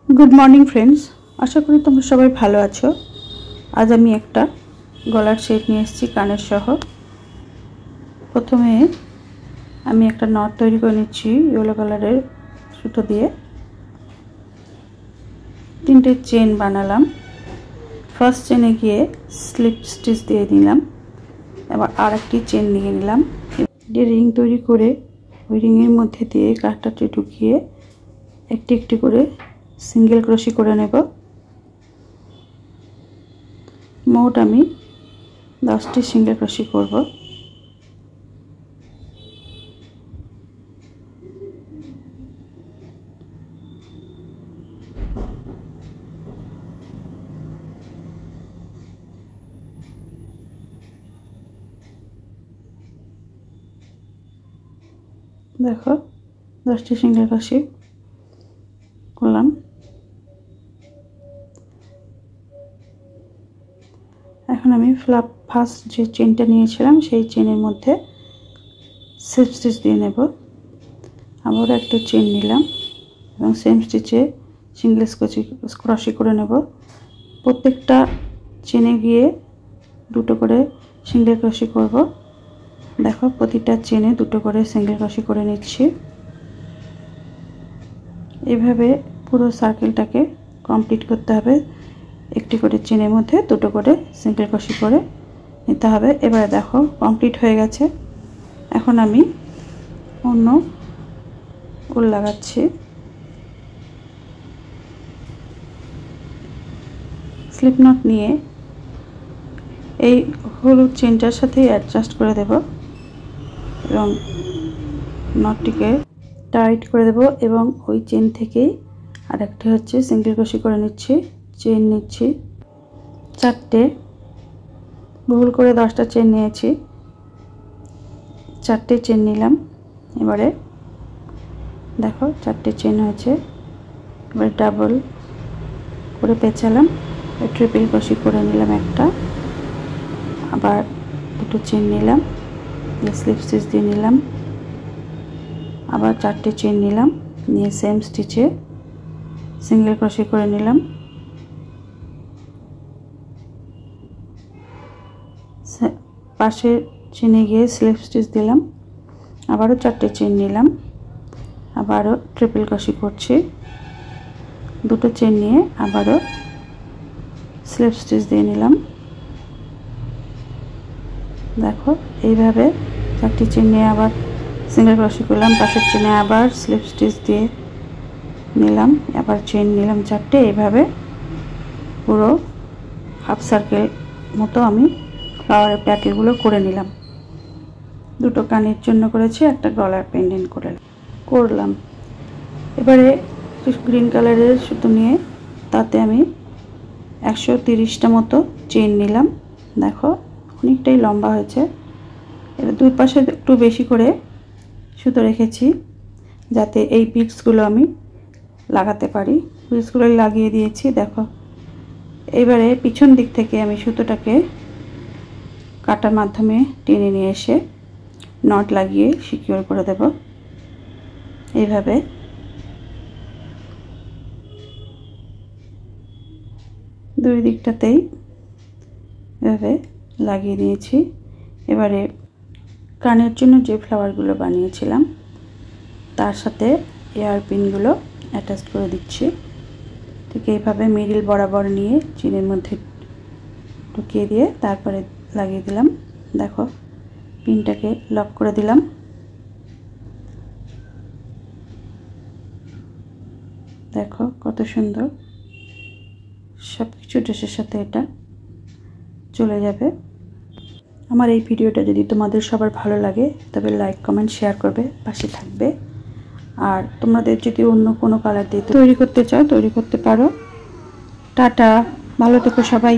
Good morning friends, आशा करी तुम्हारा सबाई भालो आछो। आज आमी एकटा गलार सेट निये एसेछि कानेर सह। प्रथमे आमी एकटा नट तैरी करे निচ্ছি येलो कालारेर सुतो दिए। तीनटे चेन बानालाम। फार्स्ट चेने गिये स्लिप स्टिच दिए दिलाम। एबार आरेकटी चेन निये निलाम। जे रिंग तैरी करे ओई रिंगेर मध्य दिए काँटाटी ढुकिये एकटी एकटी करे सिंगल क्रोशे करे नेब। मोट आमी 10टी सिंगल क्रोशे करब। देखो 10टी सिंगल क्रोशे करलाम। এখন আমি ফার্স্ট যে চেনটা নিয়েছিলাম সেই চেনের মধ্যে স্লিপ স্টিচ দিয়ে নেব। আবার একটা চেন নিলাম এবং সেম স্টিচে সিঙ্গেল ক্রোশে করে নেব। প্রত্যেকটা চেনে গিয়ে দুটো করে সিঙ্গেল ক্রোশে করব। দেখো প্রতিটা চেনে দুটো করে সিঙ্গেল ক্রোশে করে নিচ্ছি। এইভাবে পুরো সার্কেলটাকে কমপ্লিট করতে হবে। একটি করে চেনের মধ্যে দুটো করে সিঙ্গেল ক্রোশে করে নিতে হবে। এবারে দেখো কমপ্লিট হয়ে গেছে। এখন আমি অন্য উল লাগাচ্ছি। স্লিপ নট নিয়ে এই হলুদ চেনটার সাথে অ্যাডজাস্ট করে দেব এবং নটটিকে টাইট করে দেব এবং ওই চেন থেকেই আরেকটি হচ্ছে সিঙ্গেল ক্রোশে করে নিচ্ছি। চেন নিচ্ছি 4টে, ভুল করে 10টা চেন নিয়েছি। 4টে চেন নিলাম। এবারে দেখো 4টে চেন হয়েছে। এবারে ডাবল করে পেঁচালাম, ট্রিপল ক্রোশে করে নিলাম একটা। আবার দুটো চেন নিলাম, স্লিপ স্টিচ দিয়ে নিলাম। আবার 4টে চেন নিলাম, নিয়ে সেম স্টিচে সিঙ্গেল ক্রোশে করে নিলাম। পাশে চেনে গিয়ে স্লিপ স্টিচ দিলাম। আবারও 4টে চেন নিলাম, আবারও ট্রিপল ক্রোশে করছি। দুটো চেন নিয়ে আবারও স্লিপ স্টিচ দিয়ে নিলাম। দেখো এইভাবে 4টি চেন নিয়ে আবার সিঙ্গেল ক্রোশে করলাম। পাশের চেনে আবার স্লিপ স্টিচ দিয়ে নিলাম, আবার চেন নিলাম 4টে। এইভাবে পুরো হাফ সার্কেল মতো আমি ফ্লাওয়ারের প্যাটেলগুলো করে নিলাম। দুটো কানের জন্য করেছি, একটা গলার পেন্ডেন্ট করলাম। এবারে গ্রিন কালারের সুতো নিয়ে তাতে আমি 130টা মতো চেন নিলাম। দেখো অনেকটাই লম্বা হয়েছে। এবার দুই পাশে একটু বেশি করে সুতো রেখেছি যাতে এই বিটসগুলো আমি লাগাতে পারি। বিটসগুলো লাগিয়ে দিয়েছি। দেখো এবারে পিছন দিক থেকে আমি সুতোটাকে কাটার মাধ্যমে টেনে নিয়ে এসে নট লাগিয়ে সিকিউর করে দেব। এইভাবে দুই দিকটাতেই এভাবে লাগিয়ে দিয়েছি। এবারে কানের জন্য যে ফ্লাওয়ারগুলো বানিয়েছিলাম তার সাথে এয়ার পিনগুলো অ্যাটাচ করে দিচ্ছি। ঠিক এইভাবে মিডল বরাবর নিয়ে চেনের মধ্যে ঢুকিয়ে দিয়ে তারপরে লাগিয়ে দিলাম। দেখো পিনটাকে লক করে দিলাম। দেখো কত সুন্দর সব কিছু ড্রেসের সাথে এটা চলে যাবে। আমার এই ভিডিওটা যদি তোমাদের সবার ভালো লাগে তবে লাইক কমেন্ট শেয়ার করবে, পাশে থাকবে। আর তোমাদের যদি অন্য কোনো কালার দিয়ে তৈরি করতে চাও তৈরি করতে পারো। টাটা, ভালো থেকো সবাই।